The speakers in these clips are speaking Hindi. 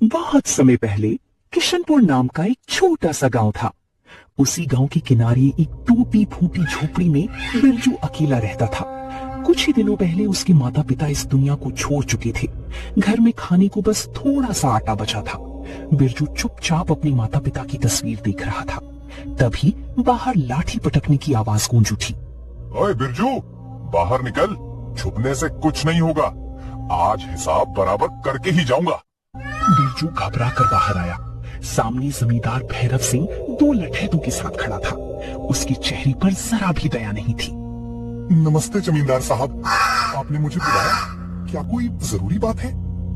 बहुत समय पहले किशनपुर नाम का एक छोटा सा गांव था। उसी गांव के किनारे एक टूटी फूटी झोपड़ी में बिरजू अकेला रहता था। कुछ ही दिनों पहले उसके माता पिता इस दुनिया को छोड़ चुके थे। घर में खाने को बस थोड़ा सा आटा बचा था। बिरजू चुपचाप अपने माता पिता की तस्वीर देख रहा था। तभी बाहर लाठी पटकने की आवाज गूंज उठी। ओए बिरजू, बाहर निकल, छुपने से कुछ नहीं होगा। आज हिसाब बराबर करके ही जाऊंगा। बिरजू घबरा कर बाहर आया। सामने जमींदार भैरव सिंह दो लठैतों के साथ खड़ा था। उसके चेहरे पर जरा भी दया नहीं थी। नमस्ते जमींदार साहब, आपने मुझे बुलाया, क्या कोई जरूरी बात है?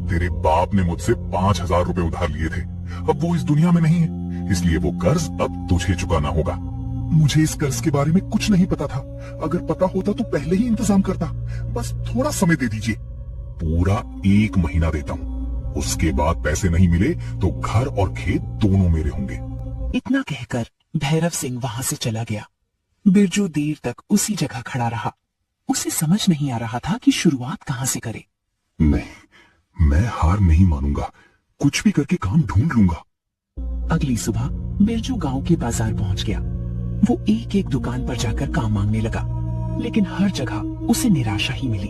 तेरे बाप ने मुझसे 5,000 रुपए उधार लिए थे। अब वो इस दुनिया में नहीं है, इसलिए वो कर्ज अब तुझे चुकाना होगा। मुझे इस कर्ज के बारे में कुछ नहीं पता था। अगर पता होता तो पहले ही इंतजाम करता। बस थोड़ा समय दे दीजिए। पूरा 1 महीना देता हूँ। उसके बाद पैसे नहीं मिले तो घर और खेत दोनों मेरे होंगे। इतना कहकर भैरव सिंह वहां से चला गया। बिरजू देर तक उसी जगह खड़ा रहा। उसे समझ नहीं आ रहा था कि शुरुआत कहां से करे। नहीं, मैं हार नहीं मानूंगा। कुछ भी करके काम ढूंढ लूंगा। अगली सुबह बिरजू गांव के बाजार पहुंच गया। वो एक एक दुकान पर जाकर काम मांगने लगा, लेकिन हर जगह उसे निराशा ही मिली।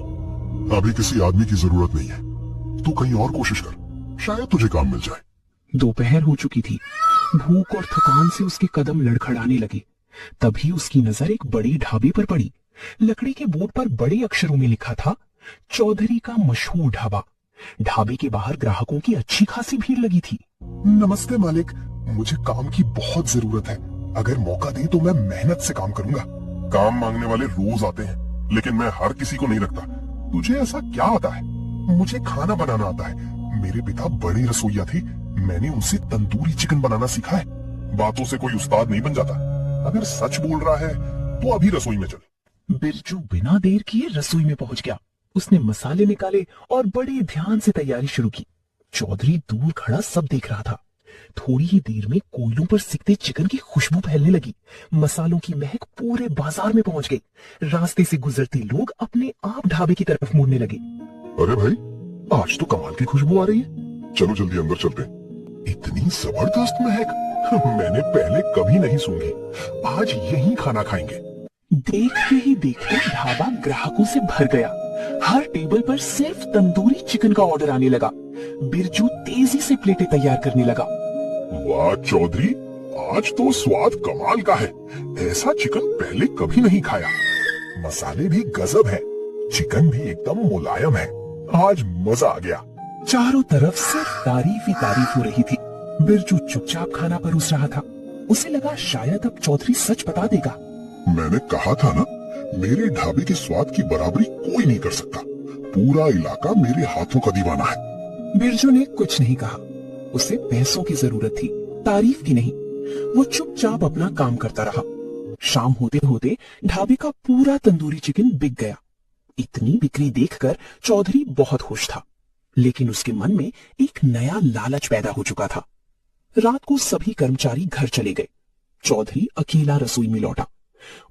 अभी किसी आदमी की जरूरत नहीं है, तू कहीं और कोशिश कर, शायद तुझे काम मिल जाए। दोपहर हो चुकी थी। भूख और थकान से उसके कदम लड़खड़ाने लगे। तभी उसकी नजर एक बड़ी ढाबे पर पड़ी। लकड़ी के बोर्ड पर बड़े अक्षरों में लिखा था, चौधरी का मशहूर ढाबा। ढाबे के बाहर ग्राहकों की अच्छी खासी भीड़ लगी थी। नमस्ते मालिक, मुझे काम की बहुत जरूरत है। अगर मौका दे तो मैं मेहनत से काम करूंगा। काम मांगने वाले रोज आते हैं, लेकिन मैं हर किसी को नहीं रखता। तुझे ऐसा क्या आता है? मुझे खाना बनाना आता है। मेरे पिता बड़े रसोइया थे, मैंने उनसे तंदूरी चिकन बनाना सीखा है। बातों से कोई उस्ताद नहीं बन जाता। अगर सच बोल रहा है तो अभी रसोई में चल। बिरजू बिना देर किए रसोई में पहुंच गया। उसने मसाले निकाले और बड़े ध्यान से तैयारी शुरू की। चौधरी दूर खड़ा सब देख रहा था। थोड़ी ही देर में कोयलों पर सिकते चिकन की खुशबू फैलने लगी। मसालों की महक पूरे बाजार में पहुंच गई। रास्ते से गुजरते लोग अपने आप ढाबे की तरफ मुड़ने लगे। अरे भाई, आज तो कमाल की खुशबू आ रही है। चलो जल्दी अंदर चलते। इतनी जबरदस्त महक मैंने पहले कभी नहीं सूंघी। आज यहीं खाना खाएंगे। देखते ही देखते ढाबा ग्राहकों से भर गया। हर टेबल पर सिर्फ तंदूरी चिकन का ऑर्डर आने लगा। बिरजू तेजी से प्लेटें तैयार करने लगा। वाह चौधरी, आज तो स्वाद कमाल का है। ऐसा चिकन पहले कभी नहीं खाया। मसाले भी गजब है, चिकन भी एकदम मुलायम है। आज मजा आ गया। चारों तरफ सिर्फ तारीफ ही तारीफ हो रही थी। बिरजू चुपचाप खाना परोस रहा था। उसे लगा शायद अब चौधरी सच बता देगा। मैंने कहा था ना, मेरे ढाबे के स्वाद की बराबरी कोई नहीं कर सकता। पूरा इलाका मेरे हाथों का दीवाना है। बिरजू ने कुछ नहीं कहा। उसे पैसों की जरूरत थी, तारीफ की नहीं। वो चुपचाप अपना काम करता रहा। शाम होते होते ढाबे का पूरा तंदूरी चिकन बिक गया। इतनी बिक्री देखकर चौधरी बहुत खुश था, लेकिन उसके मन में एक नया लालच पैदा हो चुका था। रात को सभी कर्मचारी घर चले गए। चौधरी अकेला रसोई में लौटा।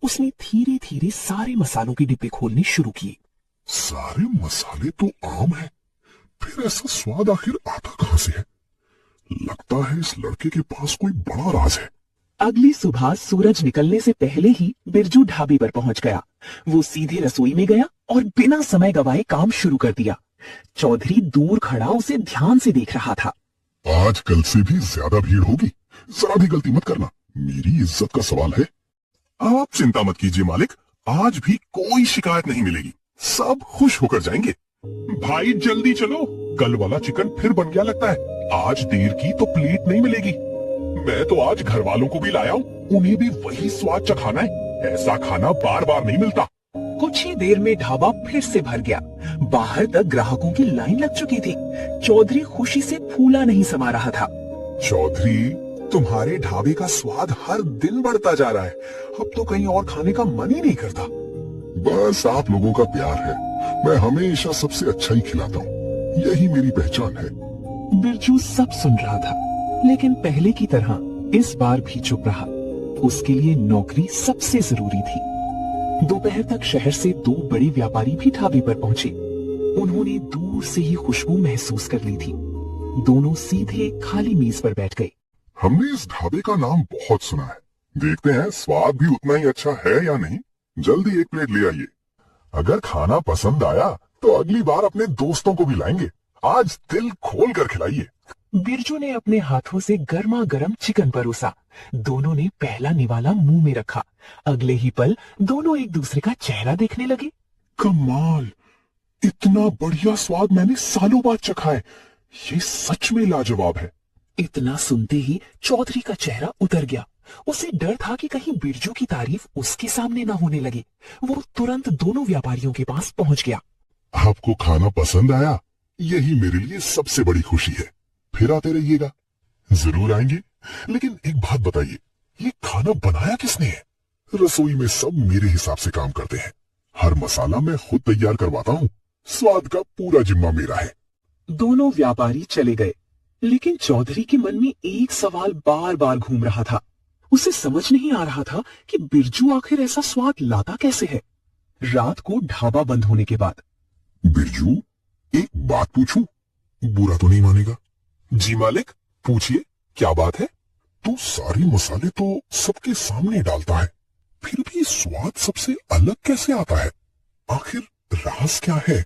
उसने धीरे धीरे सारे मसालों के डिब्बे खोलने शुरू किए। सारे मसाले तो आम है, फिर ऐसा स्वाद आखिर आता कहां से है? लगता है इस लड़के के पास कोई बड़ा राज है। अगली सुबह सूरज निकलने से पहले ही बिरजू ढाबे पर पहुंच गया। वो सीधे रसोई में गया और बिना समय गवाए काम शुरू कर दिया। चौधरी दूर खड़ा उसे ध्यान से देख रहा था। आज कल से भी ज्यादा भीड़ होगी, जरा भी गलती मत करना, मेरी इज्जत का सवाल है। आप चिंता मत कीजिए मालिक, आज भी कोई शिकायत नहीं मिलेगी। सब खुश होकर जाएंगे। भाई जल्दी चलो, कल वाला चिकन फिर बन गया लगता है। आज देर की तो प्लेट नहीं मिलेगी। मैं तो आज घर वालों को भी लाया हूँ, उन्हें भी वही स्वाद चखाना है। ऐसा खाना बार बार नहीं मिलता। कुछ ही देर में ढाबा फिर से भर गया। बाहर तक ग्राहकों की लाइन लग चुकी थी। चौधरी खुशी से फूला नहीं समा रहा था। चौधरी, तुम्हारे ढाबे का स्वाद हर दिन बढ़ता जा रहा है। अब तो कहीं और खाने का मन ही नहीं करता। बस आप लोगों का प्यार है, मैं हमेशा सबसे अच्छा ही खिलाता हूँ, यही मेरी पहचान है। बिरजू सब सुन रहा था, लेकिन पहले की तरह इस बार भी चुप रहा। उसके लिए नौकरी सबसे जरूरी थी। दोपहर तक शहर से 2 बड़े व्यापारी भी ढाबे पर पहुंचे। उन्होंने दूर से ही खुशबू महसूस कर ली थी। दोनों सीधे खाली मेज पर बैठ गए। हमने इस ढाबे का नाम बहुत सुना है, देखते हैं स्वाद भी उतना ही अच्छा है या नहीं। जल्दी एक प्लेट ले आइए। अगर खाना पसंद आया तो अगली बार अपने दोस्तों को भी लाएंगे। आज दिल खोल कर खिलाइए। बिरजू ने अपने हाथों से गर्मा गर्म चिकन परोसा। दोनों ने पहला निवाला मुंह में रखा। अगले ही पल दोनों एक दूसरे का चेहरा देखने लगे। कमाल, इतना बढ़िया स्वाद मैंने सालों बाद चखा है। ये सच में लाजवाब है। इतना सुनते ही चौधरी का चेहरा उतर गया। उसे डर था कि कहीं बिरजू की तारीफ उसके सामने ना होने लगे। वो तुरंत दोनों व्यापारियों के पास पहुंच गया। आपको खाना पसंद आया, यही मेरे लिए सबसे बड़ी खुशी है। फिर आते रहिएगा। जरूर आएंगे, लेकिन एक बात बताइए, ये खाना बनाया किसने है? रसोई में सब मेरे हिसाब से काम करते हैं। हर मसाला मैं खुद तैयार करवाता हूँ। स्वाद का पूरा जिम्मा मेरा है। दोनों व्यापारी चले गए, लेकिन चौधरी के मन में एक सवाल बार बार घूम रहा था। उसे समझ नहीं आ रहा था कि बिरजू आखिर ऐसा स्वाद लाता कैसे है। रात को ढाबा बंद होने के बाद बिरजू, एक बात पूछूं? बुरा तो नहीं मानेगा? जी मालिक, पूछिए, क्या बात है? तू सारे मसाले तो सबके सामने डालता है, फिर भी स्वाद सबसे अलग कैसे आता है? आखिर राज क्या है?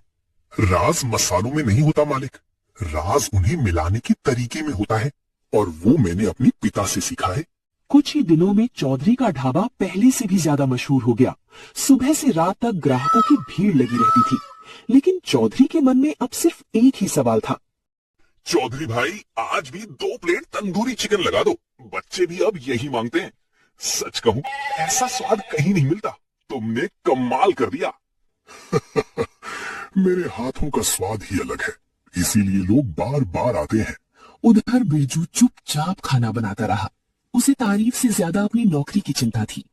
राज मसालों में नहीं होता मालिक, राज उन्हें मिलाने के तरीके में होता है, और वो मैंने अपने पिता से सीखा है। कुछ ही दिनों में चौधरी का ढाबा पहले से भी ज्यादा मशहूर हो गया। सुबह से रात तक ग्राहकों की भीड़ लगी रहती थी, लेकिन चौधरी के मन में अब सिर्फ एक ही सवाल था। चौधरी भाई, आज भी 2 प्लेट तंदूरी चिकन लगा दो। बच्चे भी अब यही मांगते हैं। सच कहूं, ऐसा स्वाद कहीं नहीं मिलता। तुमने कमाल कर दिया। मेरे हाथों का स्वाद ही अलग है, इसीलिए लोग बार बार आते हैं। उधर बिरजू चुपचाप खाना बनाता रहा। उसे तारीफ से ज्यादा अपनी नौकरी की चिंता थी।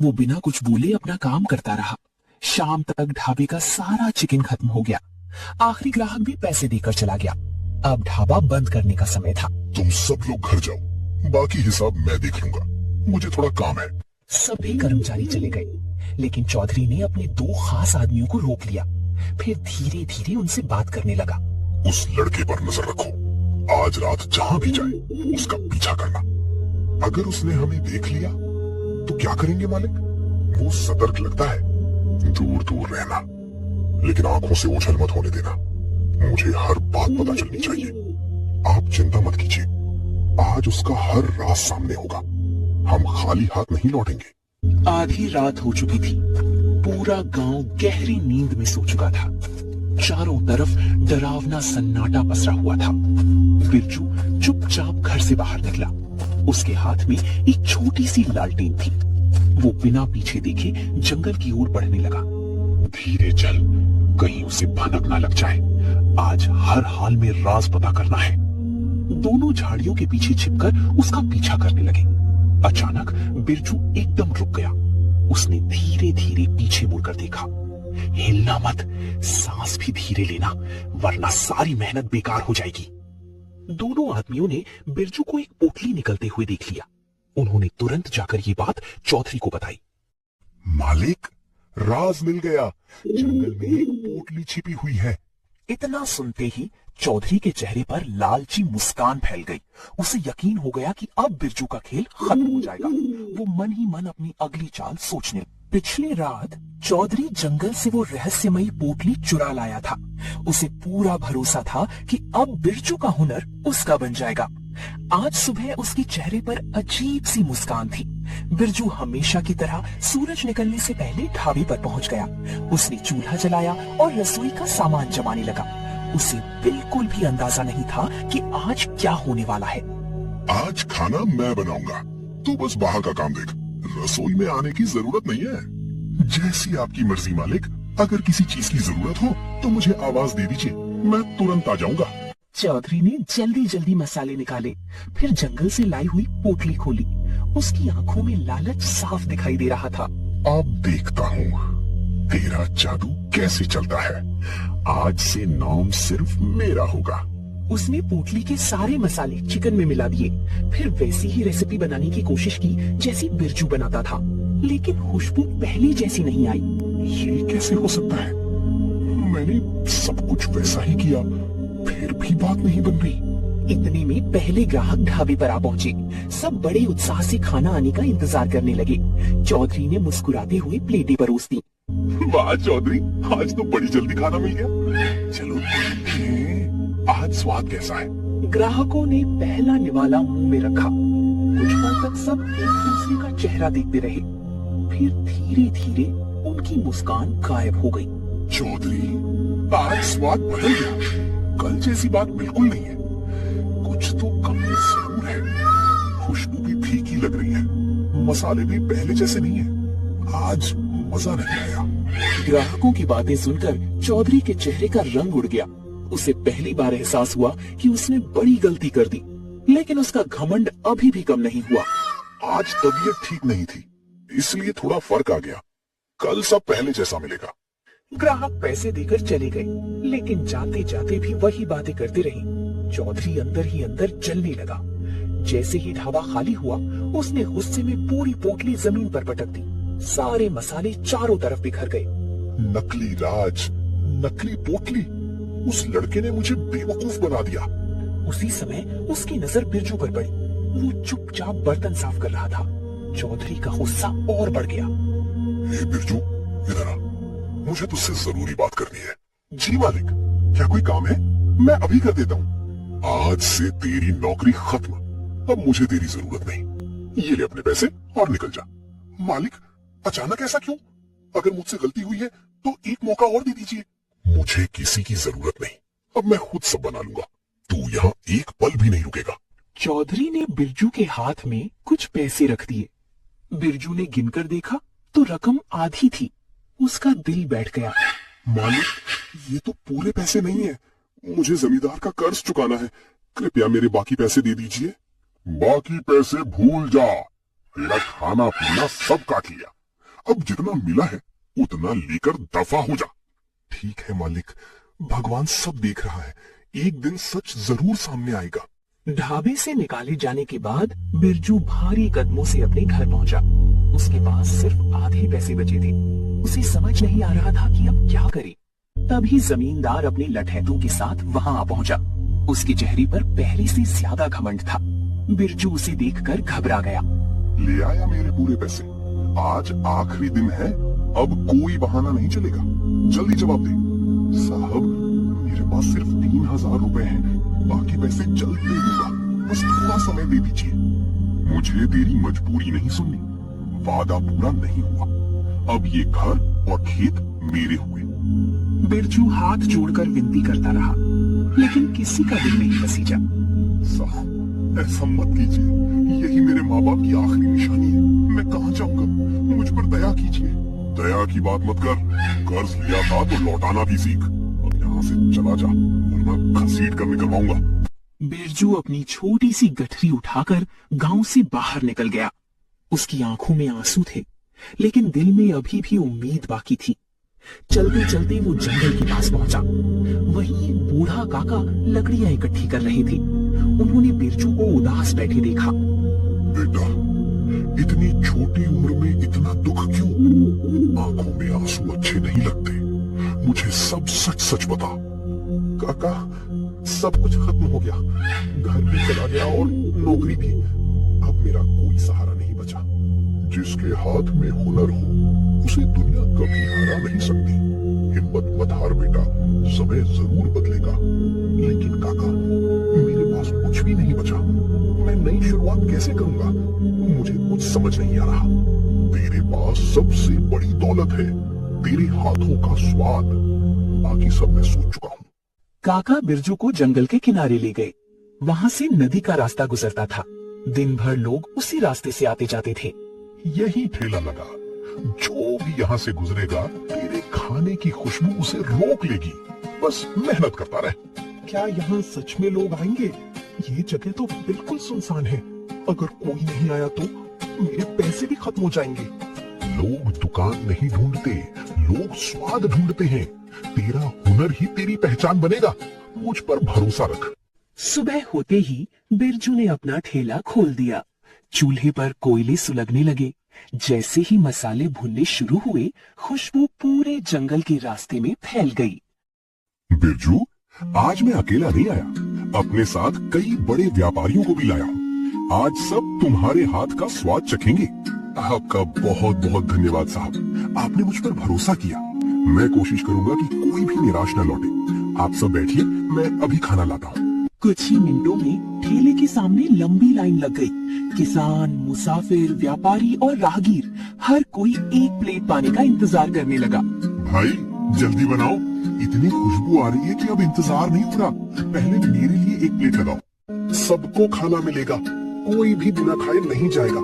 वो बिना कुछ बोले अपना काम करता रहा। शाम तक ढाबे का सारा चिकन खत्म हो गया। आखिरी ग्राहक भी पैसे देकर चला गया। अब ढाबा बंद करने का समय था। तुम सब लोग घर जाओ, बाकी हिसाब मैं देख लूंगा, मुझे थोड़ा काम है। सभी कर्मचारी चले गए, लेकिन चौधरी ने अपने 2 खास आदमियों को रोक लिया। फिर धीरे धीरे उनसे बात करने लगा। उस लड़के पर नजर रखो। आज रात जहां भी जाए उसका पीछा करना। अगर उसने हमें देख लिया तो क्या करेंगे मालिक? वो सतर्क लगता है। दूर दूर रहना, लेकिन आंखों से ओझल मत होने देना। मुझे हर बात पता चलनी चाहिए। आप चिंता मत कीजिए, आज उसका हर राज सामने होगा। हम खाली हाथ नहीं लौटेंगे। आधी रात हो चुकी थी। पूरा गांव गहरी नींद में सो चुका था। चारों तरफ डरावना सन्नाटा पसरा हुआ था। बिरजू चुपचाप घर से बाहर निकला। उसके हाथ में एक छोटी सी लालटेन थी। वो बिना पीछे देखे जंगल की ओर बढ़ने लगा। धीरे चल, कहीं उसे भनक ना लग जाए। आज हर हाल में राज पता करना है। दोनों झाड़ियों के पीछे छिपकर उसका पीछा करने लगे। अचानक बिरजू एकदम रुक गया। उसने धीरे धीरे पीछे मुड़कर देखा। हिलना मत, सांस भी धीरे लेना, वरना सारी मेहनत बेकार हो जाएगी। दोनों आदमियों ने बिरजू को एक पोटली निकलते हुए देख लिया। उन्होंने तुरंत जाकर ये बात चौधरी को बताई। मालिक, राज मिल गया। जंगल में एक पोटली छिपी हुई है। इतना सुनते ही चौधरी के चेहरे पर लालची मुस्कान फैल गई। उसे यकीन हो गया कि अब बिरजू का खेल खत्म हो जाएगा। वो मन ही मन अपनी अगली चाल सोचने लगा। पिछली रात चौधरी जंगल से वो रहस्यमयी पोटली चुरा लाया था। उसे पूरा भरोसा था कि अब बिरजू का हुनर उसका बन जाएगा। आज सुबह उसके चेहरे पर अजीब सी मुस्कान थी। बिरजू हमेशा की तरह सूरज निकलने से पहले ढाबे पर पहुंच गया। उसने चूल्हा जलाया और रसोई का सामान जमाने लगा। उसे बिल्कुल भी अंदाजा नहीं था कि आज क्या होने वाला है। आज खाना मैं बनाऊंगा, तू बस बाहर का काम देख। रसोई में आने की जरूरत नहीं है। जैसी आपकी मर्जी मालिक। अगर किसी चीज की जरूरत हो तो मुझे आवाज दे दीजिए, मैं तुरंत आ जाऊंगा। चौधरी ने जल्दी जल्दी मसाले निकाले, फिर जंगल से लाई हुई पोटली खोली। उसकी आंखों में लालच साफ दिखाई दे रहा था। अब देखता हूँ तेरा जादू कैसे चलता है। आज से नाम सिर्फ मेरा होगा। उसने पोटली के सारे मसाले चिकन में मिला दिए, फिर वैसी ही रेसिपी बनाने की कोशिश की जैसी बिरजू बनाता था, लेकिन खुशबू पहले जैसी नहीं आई। ये कैसे हो सकता है? मैंने सब कुछ वैसा ही किया, फिर भी बात नहीं बन रही। इतने में पहले ग्राहक ढाबे पर आ पहुंचे। सब बड़े उत्साह से खाना आने का इंतजार करने लगे। चौधरी ने मुस्कुराते हुए प्लेटें परोस दी। वाह चौधरी, आज तो बड़ी जल्दी खाना मिल गया। चलो देखते हैं आज स्वाद कैसा है। ग्राहकों ने पहला निवाला मुंह में रखा। कुछ पल तक सब एक दूसरे का चेहरा देखते रहे। फिर धीरे धीरे उनकी मुस्कान गायब हो गई। चौधरी, आज स्वाद बदल गया। कल जैसी बात बिल्कुल नहीं है। कुछ तो कमी जरूर है। खुशबू भी फीकी लग रही है। मसाले भी पहले जैसे नहीं है। आज मजा नहीं आया। ग्राहकों की बातें सुनकर चौधरी के चेहरे का रंग उड़ गया। उसे पहली बार एहसास हुआ कि उसने बड़ी गलती कर दी, लेकिन उसका घमंड अभी भी कम नहीं हुआ। आज तबीयत ठीक नहीं थी, इसलिए थोड़ा फर्क आ गया। कल सब पहले जैसा मिलेगा। ग्राहक पैसे देकर चले गए, लेकिन जाते जाते भी वही बातें करते रहे। चौधरी अंदर ही अंदर जलने लगा। जैसे ही ढाबा खाली हुआ, उसने गुस्से में पूरी पोटली जमीन पर पटक दी। सारे मसाले चारों तरफ बिखर गए। नकली राज, नकली पोटली, उस लड़के ने मुझे बेवकूफ बना दिया। उसी समय उसकी नजर बिरजू पर पड़ी। वो चुपचाप बर्तन साफ कर रहा था। चौधरी का गुस्सा और बढ़ गया। हे बिरजू, इधर आ, मुझे तुझसे जरूरी बात करनी है। जी मालिक, क्या कोई काम है? मैं अभी कर देता हूँ। आज से तेरी नौकरी खत्म। अब मुझे तेरी जरूरत नहीं। ये ले अपने पैसे और निकल जा। मालिक, अचानक ऐसा क्यों? अगर मुझसे गलती हुई है तो एक मौका और दे दीजिए। मुझे किसी की जरूरत नहीं। अब मैं खुद सब बना लूंगा। तू यहाँ एक पल भी नहीं रुकेगा। चौधरी ने बिरजू के हाथ में कुछ पैसे रख दिए। बिरजू ने गिनकर देखा तो रकम आधी थी। उसका दिल बैठ गया। मालिक, ये तो पूरे पैसे नहीं है। मुझे जमींदार का कर्ज चुकाना है। कृपया मेरे बाकी पैसे दे दीजिए। बाकी पैसे भूल जा। तेरा खाना पीना सब काट लिया। अब जितना मिला है उतना लेकर दफा हो जा। ठीक है मालिक, भगवान सब देख रहा है। एक दिन सच जरूर सामने आएगा। ढाबे से निकाले जाने के बाद बिरजू भारी कदमों से अपने घर पहुंचा। उसके पास सिर्फ आधे पैसे बचे थे। उसे समझ नहीं आ रहा था कि अब क्या करे। तभी जमींदार अपने लठैतों के साथ वहां आ पहुंचा। उसके चेहरे पर पहले से ज्यादा घमंड था। बिरजू उसे देखकर घबरा गया। ले आया मेरे पूरे पैसे। आज आखिरी दिन है। अब कोई बहाना नहीं चलेगा। जल्दी जवाब दे। साहब, मेरे पास सिर्फ 3000 रुपए हैं। बाकी पैसे जल्द दे दूंगा। बस थोड़ा समय दे दीजिए। मुझे तेरी मजबूरी नहीं सुननी। वादा पूरा नहीं हुआ। अब ये घर और खेत मेरे हुए। बिरजू हाथ जोड़कर विनती करता रहा, लेकिन किसी का दिल नहीं पसीजा। साहब, ऐसा मत कीजिए। यही मेरे माँ बाप की आखिरी निशानी है। मैं कहाँ जाऊंगा? मुझ पर दया कीजिए। दया की बात मत कर। कर्ज लिया था तो लौटाना भी सीख। अब यहाँ से चला जा, वरना घसीट कर निकलवाऊंगा। बिरजू अपनी छोटी सी गठरी उठाकर गांव से बाहर निकल गया। उसकी आंखों में आंसू थे, लेकिन दिल में अभी भी उम्मीद बाकी थी। चलते चलते वो जंगल के पास पहुंचा। वहीं एक बूढ़ा काका लकड़ियां इकट्ठी कर रहे थे। उन्होंने बिरजू को उदास बैठे देखा। बेटा, इतनी छोटी उम्र में इतना दुख क्यों? आंखों में आंसू अच्छे नहीं लगते। मुझे सब सच सच बता। काका, सब कुछ खत्म हो गया। घर भी चला गया और नौकरी भी। अब मेरा कोई सहारा नहीं बचा। जिसके हाथ में हुनर हो उसे दुनिया कभी हरा नहीं सकती। हिम्मत मत हार बेटा, समय जरूर बदलेगा। लेकिन काका, मेरे पास कुछ भी नहीं बचा। मैं नई शुरुआत कैसे करूंगा? मुझे कुछ समझ नहीं आ रहा। तेरे पास सबसे बड़ी दौलत है, तेरे हाथों का स्वाद। बाकी सब मैं सोच चुका हूँ। काका बिरजू को जंगल के किनारे ले गए। वहां से नदी का रास्ता गुजरता था। दिन भर लोग उसी रास्ते से आते जाते थे। यही ठेला लगा। जो भी यहाँ से गुजरेगा, तेरे खाने की खुशबू उसे रोक लेगी। बस मेहनत करता रहे। क्या यहाँ सच में लोग आएंगे? ये जगह तो बिल्कुल सुनसान है। अगर कोई नहीं आया तो मेरे पैसे भी खत्म हो जाएंगे। लोग दुकान नहीं ढूंढते, लोग स्वाद ढूंढते हैं। तेरा हुनर ही तेरी पहचान बनेगा। मुझ पर भरोसा रख। सुबह होते ही बिरजू ने अपना ठेला खोल दिया। चूल्हे पर कोयले सुलगने लगे। जैसे ही मसाले भुनने शुरू हुए, खुशबू पूरे जंगल के रास्ते में फैल गई। बिरजू, आज मैं अकेला नहीं आया। अपने साथ कई बड़े व्यापारियों को भी लाया हूँ। आज सब तुम्हारे हाथ का स्वाद चखेंगे। आपका बहुत बहुत धन्यवाद साहब, आपने मुझ पर भरोसा किया। मैं कोशिश करूंगा कि कोई भी निराश न लौटे। आप सब बैठिए, मैं अभी खाना लाता हूँ। कुछ ही मिनटों में ठेले के सामने लंबी लाइन लग गई। किसान, मुसाफिर, व्यापारी और राहगीर हर कोई एक प्लेट पाने का इंतजार करने लगा। भाई जल्दी बनाओ, इतनी खुशबू आ रही है कि अब इंतजार नहीं हो रहा। पहले मेरे लिए एक प्लेट लगाओ, सबको खाना मिलेगा, कोई भी बिना खाए नहीं जाएगा।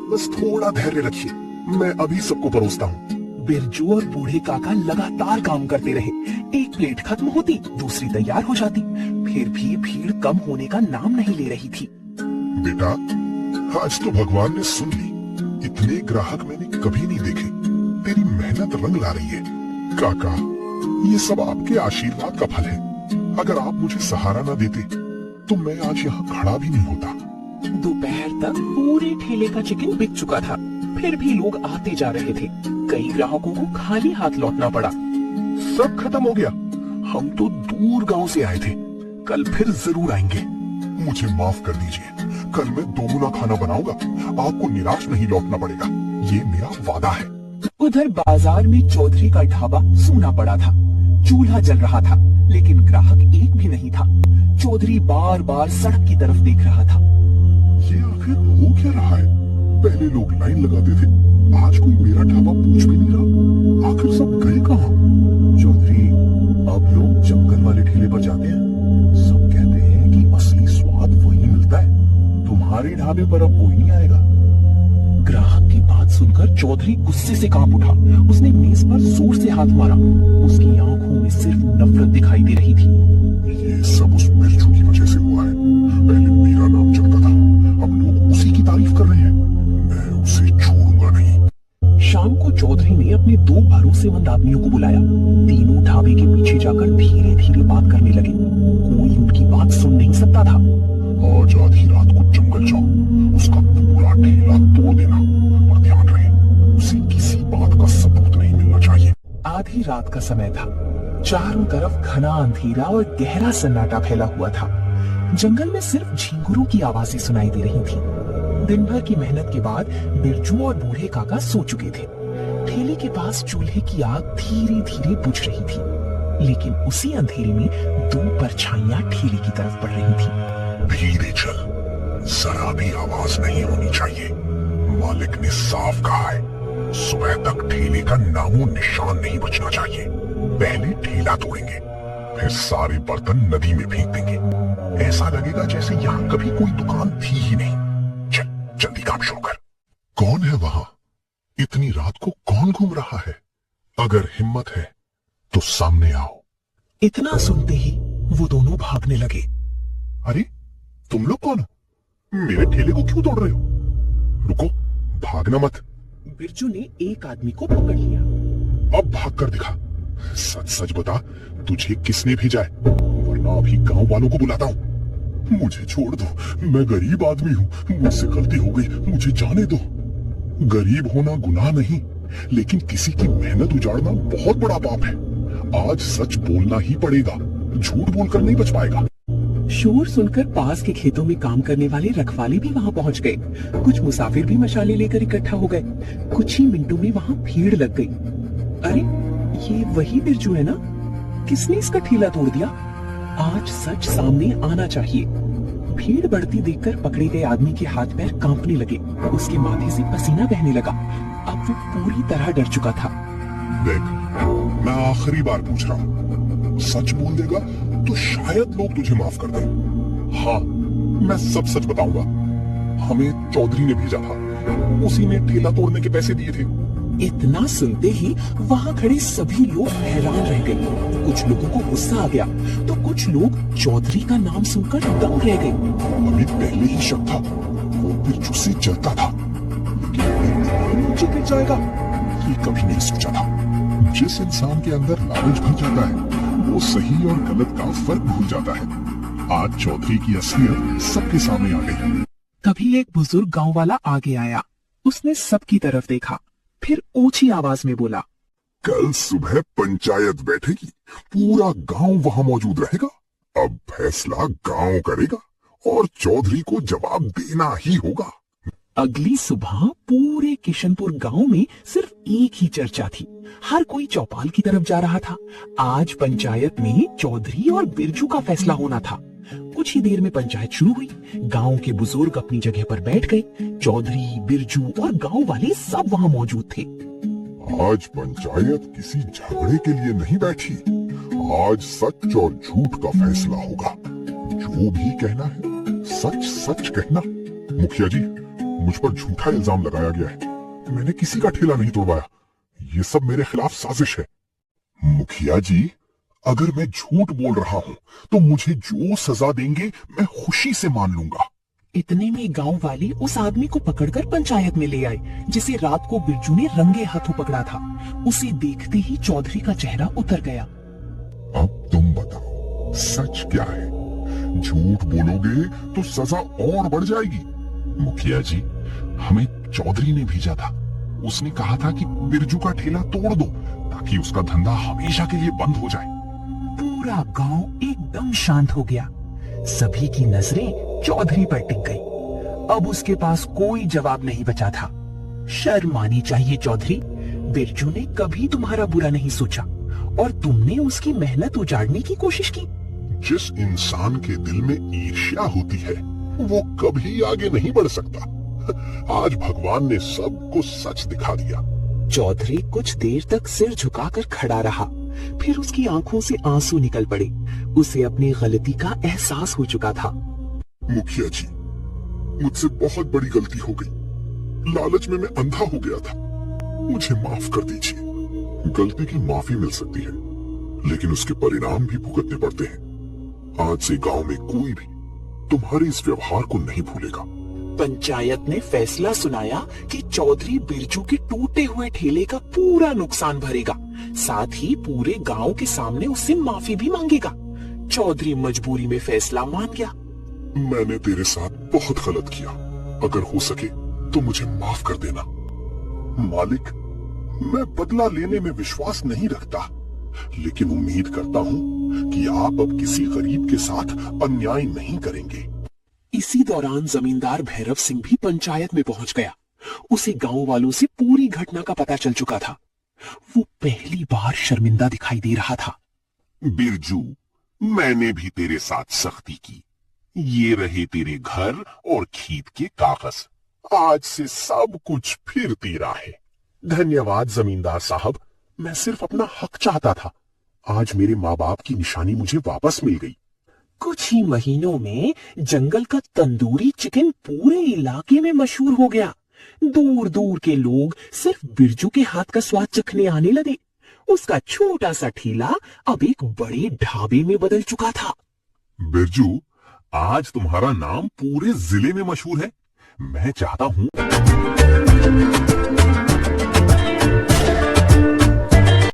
बस थोड़ा धैर्य रखिए, मैं अभी सबको परोसता हूँ। बिरजू और बूढ़े काका लगातार काम करते रहे। एक प्लेट खत्म होती, दूसरी तैयार हो जाती। फिर भी भीड़ कम होने का नाम नहीं ले रही थी। बेटा, आज तो भगवान ने सुन ली। इतने ग्राहक मैंने कभी नहीं देखे। तेरी मेहनत रंग ला रही है। काका, ये सब आपके आशीर्वाद का फल है। अगर आप मुझे सहारा न देते तो मैं आज यहाँ खड़ा भी नहीं होता। दोपहर तक पूरे ठेले का चिकन बिक चुका था। फिर भी लोग आते जा रहे थे। कई ग्राहकों को खाली हाथ लौटना पड़ा। सब खत्म हो गया। हम तो दूर गांव से आए थे, कल फिर जरूर आएंगे। मुझे माफ कर दीजिए, कल मैं दोगुना खाना बनाऊंगा। आपको निराश नहीं लौटना पड़ेगा, ये मेरा वादा है। उधर बाजार में चौधरी का ढाबा सूना पड़ा था। चूल्हा जल रहा था, लेकिन ग्राहक एक भी नहीं था। चौधरी बार बार सड़क की तरफ देख रहा था। ये आखिर हो क्या रहा है? पहले लोग लाइन लगाते थे, आज कोई मेरा ढाबा पूछ भी नहीं रहा। आखिर सब गए कहाँ? चौधरी, अब लोग जंगल वाले ठेले पर जाते हैं। सब कहते हैं कि असली स्वाद वही मिलता है। तुम्हारे ढाबे पर अब कोई नहीं आएगा। ग्राहक की बात सुनकर चौधरी गुस्से से कांप उठा। उसने मेज पर जोर से हाथ मारा। उसकी आंखों में सिर्फ नफरत दिखाई दे रही थी। ये सब उस बिरजू की वजह से हुआ है। पहले मेरा नाम चलता था, अब लोग उसी की तारीफ कर रहे हैं। मैं उसे छोड़ूंगा नहीं। शाम को चौधरी ने अपने दो भरोसेमंद आदमियों को बुलाया। तीनों ढाबे के पीछे जाकर धीरे धीरे बात करने लगे। कोई उनकी बात सुन नहीं सकता था। आज आधी रात को जंगल जाओ, उसका पूरा ठेला तोड़ देना, और ध्यान रहे उसे किसी बात का सबूत नहीं मिलना चाहिए। आधी रात का समय था। चारों तरफ घना अंधेरा और गहरा सन्नाटा फैला हुआ था। जंगल में सिर्फ झींगुरों की आवाजें सुनाई दे रही थी। दिन भर की मेहनत के बाद बिरजू और बूढ़े काका सो चुके थे। ठेले के पास चूल्हे की आग धीरे धीरे बुझ रही थी, लेकिन उसी अंधेरे में दो परछाइयां ठेले की तरफ बढ़ रही थी। धीरे चल, जरा भी आवाज नहीं होनी चाहिए। मालिक ने साफ कहा है, सुबह तक ठेले का नामो निशान नहीं बचना चाहिए। पहले ठेला तोड़ेंगे, फिर सारे बर्तन नदी में फेंक देंगे। ऐसा लगेगा जैसे यहाँ कभी कोई दुकान थी ही नहीं। चल, जल्दी काम शुरू कर। कौन है वहां? इतनी रात को कौन घूम रहा है? अगर हिम्मत है तो सामने आओ। इतना सुनते ही वो दोनों भागने लगे। अरे, तुम लोग कौन हो? मेरे ठेले को क्यों तोड़ रहे हो? रुको, भागना मत। बिरजू ने एक आदमी को पकड़ लिया। अब भाग कर दिखा। सच सच बता, तुझे किसने भेजा है, वरना अभी गांव वालों को बुलाता हूँ। मुझे छोड़ दो, मैं गरीब आदमी हूँ, मुझसे गलती हो गई, मुझे जाने दो। गरीब होना गुनाह नहीं, लेकिन किसी की मेहनत उजाड़ना बहुत बड़ा पाप है। आज सच बोलना ही पड़ेगा, झूठ बोलकर नहीं बच पाएगा। शोर सुनकर पास के खेतों में काम करने वाले रखवाले भी वहां पहुंच गए। कुछ मुसाफिर भी मशाले लेकर इकट्ठा हो गए। कुछ ही मिनटों में वहां भीड़ लग गई। अरे, ये वही बिरजू है ना? किसने इसका ठेला तोड़ दिया? आज सच सामने आना चाहिए। भीड़ बढ़ती देखकर पकड़े गए आदमी के हाथ पैर कांपने लगे। उसके माथे से पसीना बहने लगा। अब वो पूरी तरह डर चुका था। देख, मैं आखिरी बार पूछ रहा हूँ, सच बोल देगा तो शायद लोग तुझे माफ कर दें। हाँ, मैं सब सच बताऊंगा। हमें चौधरी ने भेजा था, उसी ने ठेला तोड़ने के पैसे दिए थे। इतना सुनते ही वहां खड़े सभी लोग हैरान रह गए। कुछ लोगों को गुस्सा आ गया, तो कुछ लोग चौधरी का नाम सुनकर दंग रह गए। अभी पहले ही शक था, वो बिरजू से जलता था, नीचे गिर जाएगा, ये कभी नहीं सोचा था। जिस इंसान के अंदर लालच भर जाता है, वो सही और गलत का फर्क भूल जाता है। आज चौधरी की असलियत सबके सामने आ गई। तभी एक बुजुर्ग गांव वाला आगे आया। उसने सबकी तरफ देखा, फिर ऊंची आवाज में बोला, कल सुबह पंचायत बैठेगी, पूरा गांव वहां मौजूद रहेगा। अब फैसला गांव करेगा और चौधरी को जवाब देना ही होगा। अगली सुबह पूरे किशनपुर गांव में सिर्फ एक ही चर्चा थी। हर कोई चौपाल की तरफ जा रहा था। आज पंचायत में चौधरी और बिरजू का फैसला होना था। कुछ ही देर में पंचायत शुरू हुई। गांव के बुजुर्ग अपनी जगह पर बैठ गए। चौधरी, बिरजू और गांव वाले सब वहां मौजूद थे। आज पंचायत किसी झगड़े के लिए नहीं बैठी। आज सच और झूठ का फैसला होगा। जो भी कहना है सच सच कहना। मुखिया जी, मुझ पर झूठा इल्जाम लगाया गया है। मैंने किसी का ठेला नहीं तोड़वाया। ये सब मेरे खिलाफ साजिश है। मुखिया जी, अगर मैं झूठ बोल रहा हूँ तो मुझे जो सजा देंगे मैं खुशी से मान लूंगा। इतने में गांव वाले उस आदमी को पकड़कर पंचायत में ले आए जिसे रात को बिरजू ने रंगे हाथों पकड़ा था। उसे देखते ही चौधरी का चेहरा उतर गया। अब तुम बताओ सच क्या है? झूठ बोलोगे तो सजा और बढ़ जाएगी। मुखिया जी, हमें चौधरी ने भेजा था। उसने कहा था कि बिरजू का ठेला तोड़ दो ताकि उसका धंधा हमेशा के लिए बंद हो जाए। पूरा गांव एकदम शांत हो गया। सभी की नजरें चौधरी पर टिक गई। अब उसके पास कोई जवाब नहीं बचा था। शर्म आनी चाहिए चौधरी। बिरजू ने कभी तुम्हारा बुरा नहीं सोचा और तुमने उसकी मेहनत उजाड़ने की कोशिश की। जिस इंसान के दिल में ईर्ष्या होती है वो कभी आगे नहीं बढ़ सकता। आज भगवान ने सबको सच दिखा दिया। चौधरी कुछ देर तक सिर झुकाकर खड़ा रहा। फिर उसकी आंखों से आंसू निकल पड़े। उसे अपनी गलती का एहसास हो चुका था। मुखिया जी, मुझसे बहुत बड़ी गलती हो गई। लालच में मैं अंधा हो गया था। मुझे माफ कर दीजिए। गलती की माफी मिल सकती है लेकिन उसके परिणाम भी भुगतने पड़ते हैं। आज से गांव में कोई भी तुम्हारे इस व्यवहार को नहीं भूलेगा। पंचायत ने फैसला सुनाया कि चौधरी बिरजू के टूटे हुए ठेले का पूरा नुकसान भरेगा। साथ ही पूरे गांव के सामने उससे माफी भी मांगेगा। चौधरी मजबूरी में फैसला मान गया। मैंने तेरे साथ बहुत गलत किया। अगर हो सके तो मुझे माफ कर देना। मालिक, मैं बदला लेने में विश्वास नहीं रखता लेकिन उम्मीद करता हूँ कि आप अब किसी गरीब के साथ अन्याय नहीं करेंगे। इसी दौरान जमींदार भैरव सिंह भी पंचायत में पहुंच गया। उसे गांव वालों से पूरी घटना का पता चल चुका था। वो पहली बार शर्मिंदा दिखाई दे रहा था। बिरजू, मैंने भी तेरे साथ सख्ती की। ये रहे तेरे घर और खेत के कागज। आज से सब कुछ फिर तेरा है। धन्यवाद जमींदार साहब। मैं सिर्फ अपना हक चाहता था। आज मेरे माँ बाप की निशानी मुझे वापस मिल गई। कुछ ही महीनों में जंगल का तंदूरी चिकन पूरे इलाके में मशहूर हो गया। दूर दूर के लोग सिर्फ बिरजू के हाथ का स्वाद चखने आने लगे। उसका छोटा सा ठेला अब एक बड़े ढाबे में बदल चुका था। बिरजू, आज तुम्हारा नाम पूरे जिले में मशहूर है। मैं चाहता हूँ